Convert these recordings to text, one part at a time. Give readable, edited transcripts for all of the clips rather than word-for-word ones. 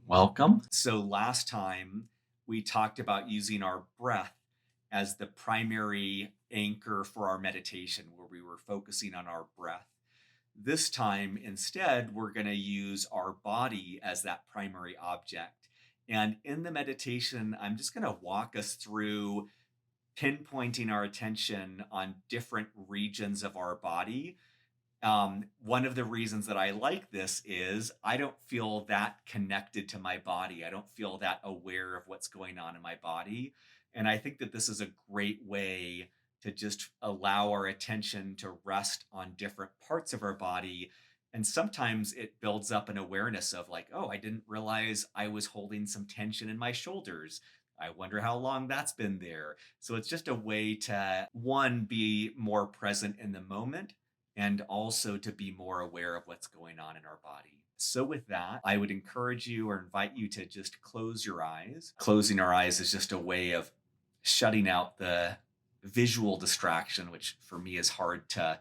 Welcome. So, last time we talked about using our breath as the primary anchor for our meditation, where we were focusing on our breath. This time, instead, we're going to use our body as that primary object. And in the meditation, I'm just going to walk us through pinpointing our attention on different regions of our body. One of the reasons that I like this is I don't feel that connected to my body. I don't feel that aware of what's going on in my body. And I think that this is a great way to just allow our attention to rest on different parts of our body. And sometimes it builds up an awareness of, like, oh, I didn't realize I was holding some tension in my shoulders. I wonder how long that's been there. So it's just a way to, one, be more present in the moment and also to be more aware of what's going on in our body. So, with that, I would encourage you or invite you to just close your eyes. Closing our eyes is just a way of shutting out the visual distraction, which for me is hard to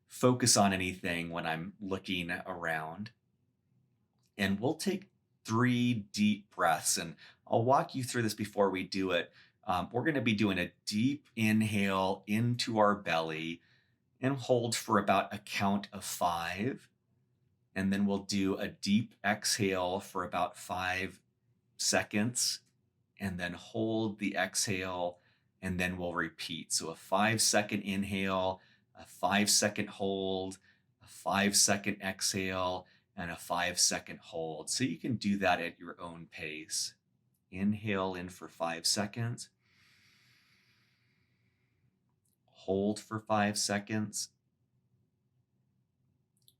focus on anything when I'm looking around. And we'll take 3 deep breaths, and I'll walk you through this before we do it. We're going to be doing a deep inhale into our belly and hold for about a count of 5. And then we'll do a deep exhale for about 5 seconds and then hold the exhale and then we'll repeat. So a 5 second inhale, a 5 second hold, a 5 second exhale, and a 5 second hold. So you can do that at your own pace. Inhale in for 5 seconds. Hold for 5 seconds.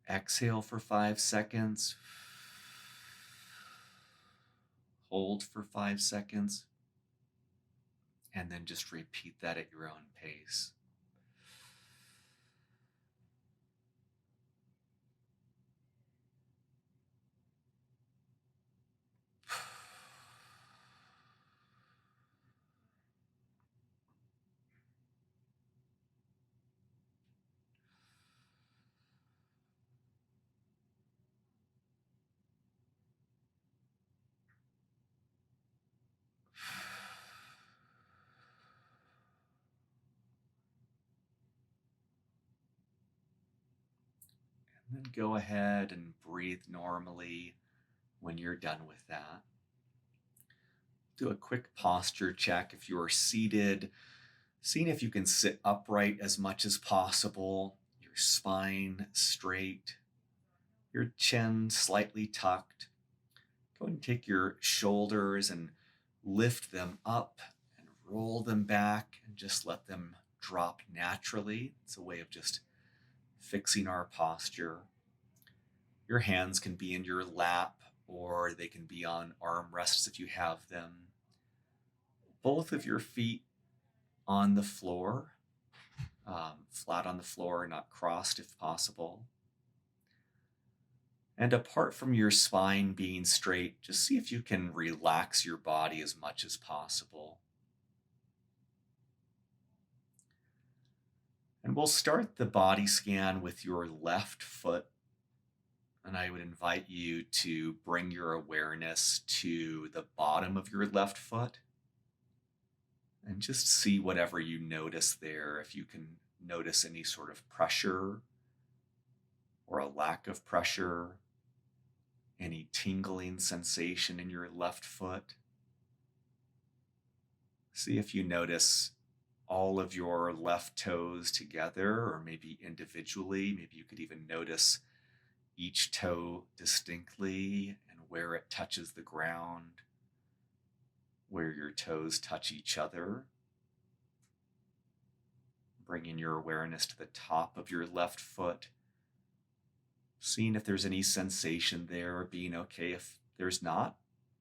Exhale for 5 seconds. Hold for 5 seconds. And then just repeat that at your own pace. And then go ahead and breathe normally when you're done with that. Do a quick posture check if you are seated, seeing if you can sit upright as much as possible, your spine straight, your chin slightly tucked. Go ahead and take your shoulders and lift them up and roll them back and just let them drop naturally. It's a way of just fixing our posture. Your hands can be in your lap or they can be on armrests if you have them. Both of your feet on the floor, flat on the floor, not crossed if possible. And apart from your spine being straight, just see if you can relax your body as much as possible. And we'll start the body scan with your left foot. And I would invite you to bring your awareness to the bottom of your left foot and just see whatever you notice there. If you can notice any sort of pressure or a lack of pressure, any tingling sensation in your left foot. See if you notice all of your left toes together or maybe individually. Maybe you could even notice each toe distinctly and where it touches the ground, where your toes touch each other. Bringing your awareness to the top of your left foot, seeing if there's any sensation there, being okay if there's not,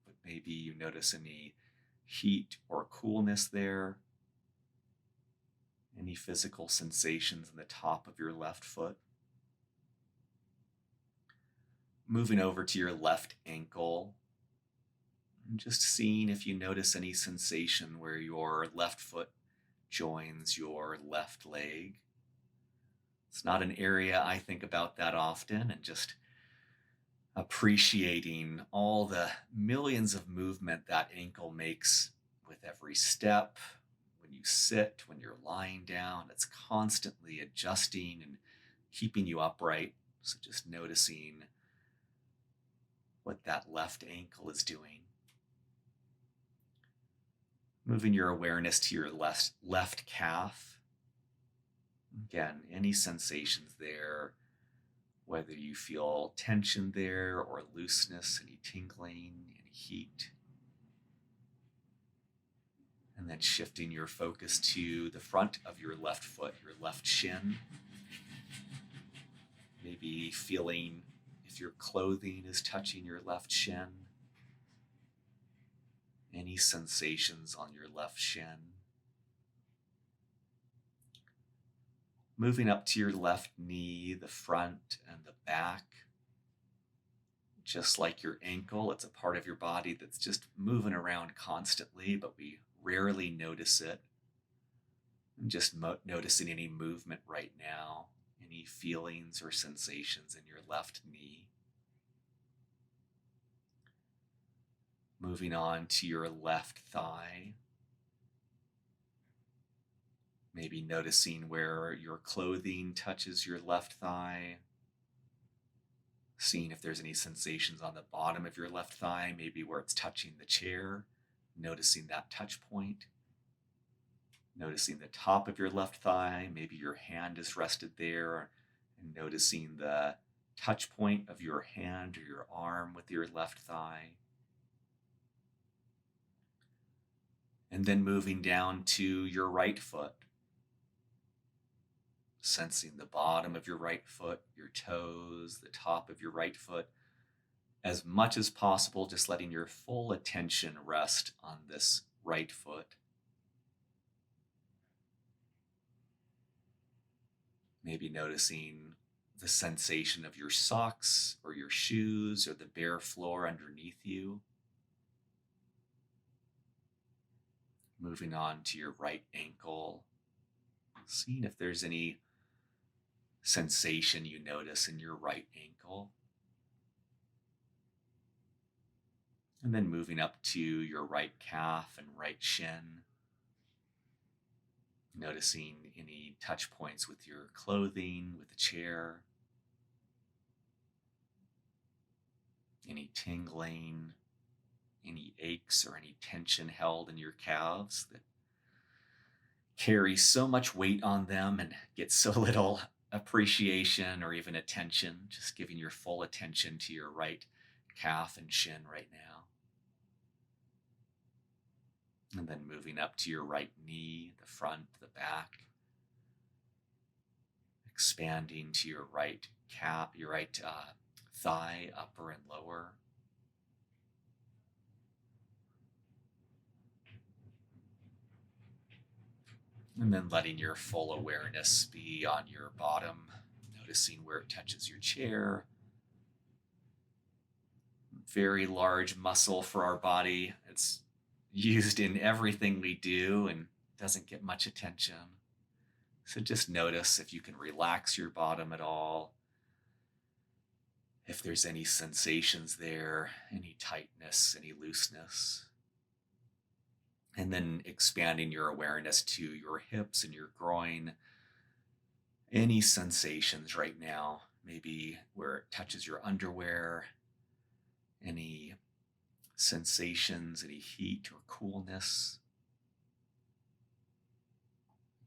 but maybe you notice any heat or coolness there, any physical sensations in the top of your left foot. Moving over to your left ankle, and just seeing if you notice any sensation where your left foot joins your left leg. It's not an area I think about that often, and just appreciating all the millions of movement that ankle makes with every step. When you sit, when you're lying down, it's constantly adjusting and keeping you upright. So just noticing what that left ankle is doing. Moving your awareness to your left calf. Again, any sensations there, whether you feel tension there or looseness, any tingling, any heat. And then shifting your focus to the front of your left foot, your left shin. Maybe feeling if your clothing is touching your left shin. Any sensations on your left shin. Moving up to your left knee, the front and the back. Just like your ankle, it's a part of your body that's just moving around constantly, but we rarely notice it. And just noticing any movement right now, any feelings or sensations in your left knee. Moving on to your left thigh. Maybe noticing where your clothing touches your left thigh. Seeing if there's any sensations on the bottom of your left thigh, maybe where it's touching the chair. Noticing that touch point. Noticing the top of your left thigh, maybe your hand is rested there, and noticing the touch point of your hand or your arm with your left thigh. And then moving down to your right foot. Sensing the bottom of your right foot, your toes, the top of your right foot. As much as possible, just letting your full attention rest on this right foot. Maybe noticing the sensation of your socks or your shoes or the bare floor underneath you. Moving on to your right ankle. Seeing if there's any sensation you notice in your right ankle. And then moving up to your right calf and right shin. Noticing any touch points with your clothing, with the chair. Any tingling, any aches or any tension held in your calves that carry so much weight on them and get so little appreciation or even attention. Just giving your full attention to your right calf and shin right now. And then moving up to your right knee, the front, the back. Expanding to your right calf, your right thigh, upper and lower. And then letting your full awareness be on your bottom, noticing where it touches your chair. Very large muscle for our body. It's used in everything we do and doesn't get much attention. So just notice if you can relax your bottom at all. If there's any sensations there, any tightness, any looseness. And then expanding your awareness to your hips and your groin. Any sensations right now, maybe where it touches your underwear, any sensations, any heat or coolness.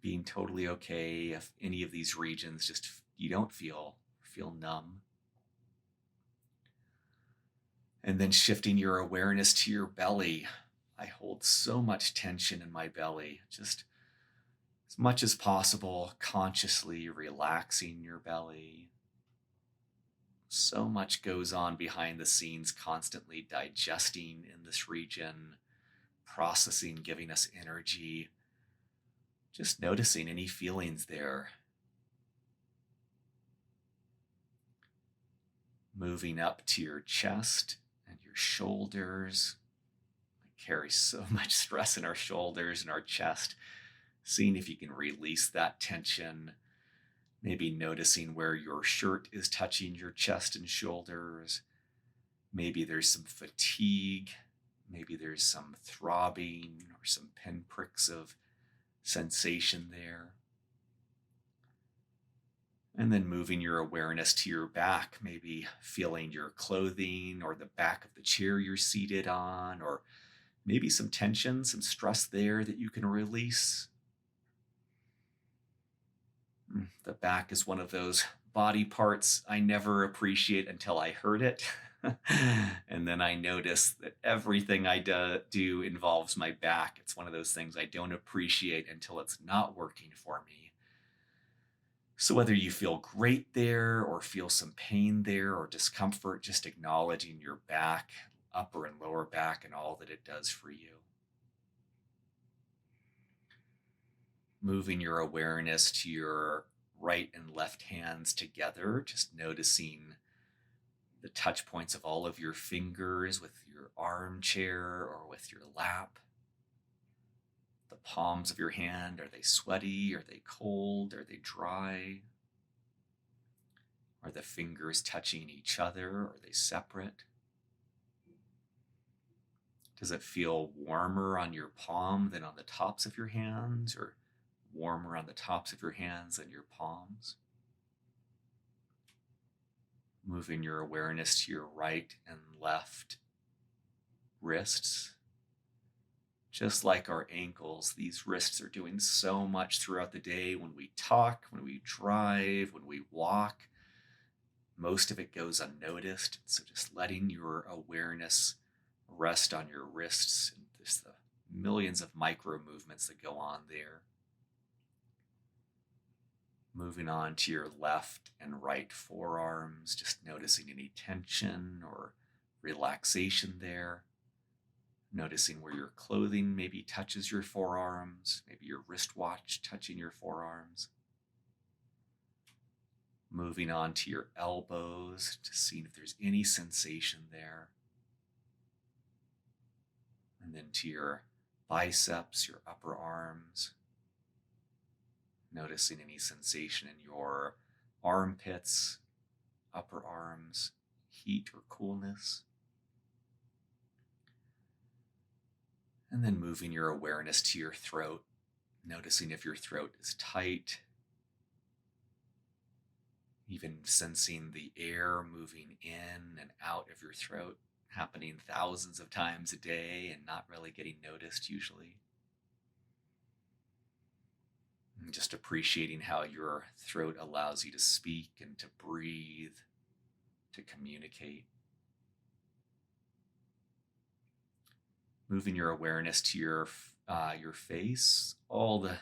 Being totally okay if any of these regions just you don't feel numb. And then shifting your awareness to your belly. I hold so much tension in my belly. Just as much as possible, consciously relaxing your belly. So much goes on behind the scenes, constantly digesting in this region, processing, giving us energy. Just noticing any feelings there. Moving up to your chest and your shoulders. We carry so much stress in our shoulders and our chest. Seeing if you can release that tension. Maybe noticing where your shirt is touching your chest and shoulders. Maybe there's some fatigue. Maybe there's some throbbing or some pinpricks of sensation there. And then moving your awareness to your back, maybe feeling your clothing or the back of the chair you're seated on, or maybe some tension, some stress there that you can release. The back is one of those body parts I never appreciate until I heard it. And then I notice that everything I do involves my back. It's one of those things I don't appreciate until it's not working for me. So whether you feel great there or feel some pain there or discomfort, just acknowledging your back, upper and lower back, and all that it does for you. Moving your awareness to your right and left hands together, just noticing the touch points of all of your fingers with your armchair or with your lap. The palms of your hand, are they sweaty? Are they cold? Are they dry? Are the fingers touching each other? Are they separate? Does it feel warmer on your palm than on the tops of your hands, or warmer on the tops of your hands than your palms? Moving your awareness to your right and left wrists. Just like our ankles, these wrists are doing so much throughout the day when we talk, when we drive, when we walk. Most of it goes unnoticed. So just letting your awareness rest on your wrists and just the millions of micro movements that go on there. Moving on to your left and right forearms, just noticing any tension or relaxation there. Noticing where your clothing maybe touches your forearms, maybe your wristwatch touching your forearms. Moving on to your elbows, just seeing if there's any sensation there. And then to your biceps, your upper arms. Noticing any sensation in your armpits, upper arms, heat or coolness. And then moving your awareness to your throat, noticing if your throat is tight, even sensing the air moving in and out of your throat, happening thousands of times a day and not really getting noticed usually. And just appreciating how your throat allows you to speak and to breathe, to communicate. Moving your awareness to your face, all the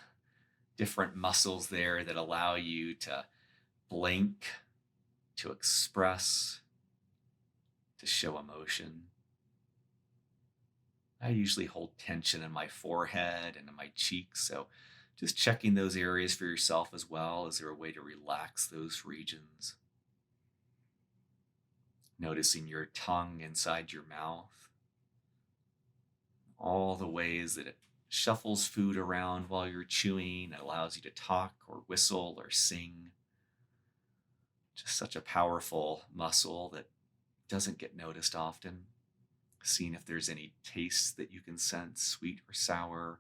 different muscles there that allow you to blink, to express, to show emotion. I usually hold tension in my forehead and in my cheeks, so just checking those areas for yourself as well. Is there a way to relax those regions? Noticing your tongue inside your mouth. All the ways that it shuffles food around while you're chewing. It allows you to talk or whistle or sing. Just such a powerful muscle that doesn't get noticed often. Seeing if there's any taste that you can sense, sweet or sour,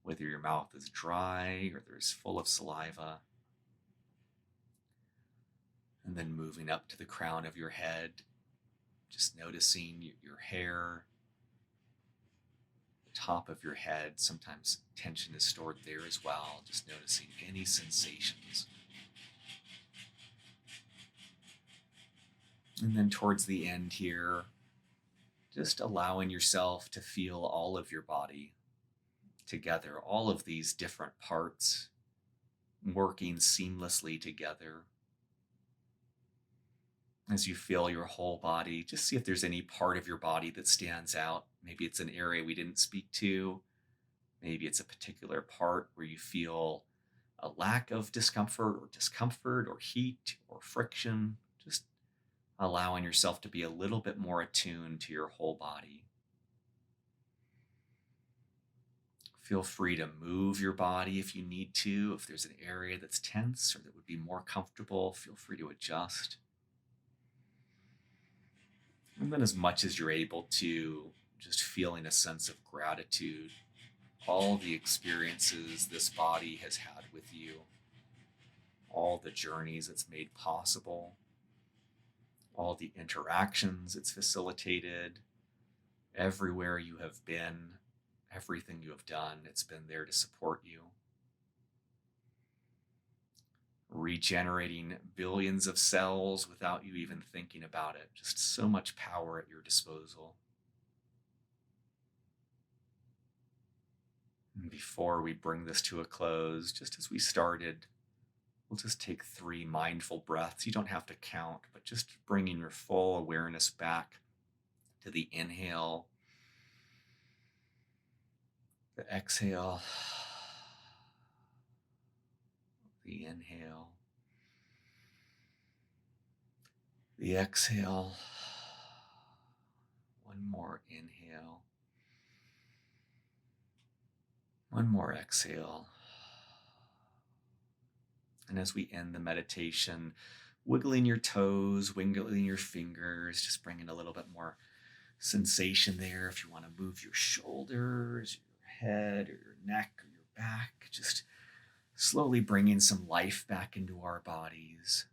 whether your mouth is dry or there's full of saliva. And then moving up to the crown of your head, just noticing your hair, the top of your head. Sometimes tension is stored there as well. Just noticing any sensations. And then towards the end here, just allowing yourself to feel all of your body together, all of these different parts working seamlessly together. As you feel your whole body, just see if there's any part of your body that stands out. Maybe it's an area we didn't speak to. Maybe it's a particular part where you feel a lack of discomfort or heat or friction. Just allowing yourself to be a little bit more attuned to your whole body. Feel free to move your body if you need to. If there's an area that's tense or that would be more comfortable, feel free to adjust. And then, as much as you're able to, just feeling a sense of gratitude, all the experiences this body has had with you, all the journeys it's made possible, all the interactions it's facilitated, everywhere you have been, everything you have done, it's been there to support you, regenerating billions of cells without you even thinking about it. Just so much power at your disposal. And before we bring this to a close, just as we started, we'll just take 3 mindful breaths. You don't have to count, but just bringing your full awareness back to the inhale, the exhale, the inhale, the exhale. One more inhale, one more exhale. And as we end the meditation, wiggling your toes, wiggling your fingers, just bringing a little bit more sensation there. If you want to move your shoulders, your head, or your neck, or your back, just slowly bringing some life back into our bodies.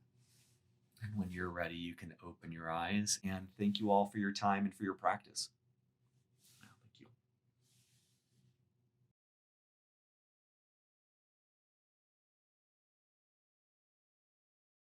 And when you're ready, you can open your eyes. And thank you all for your time and for your practice.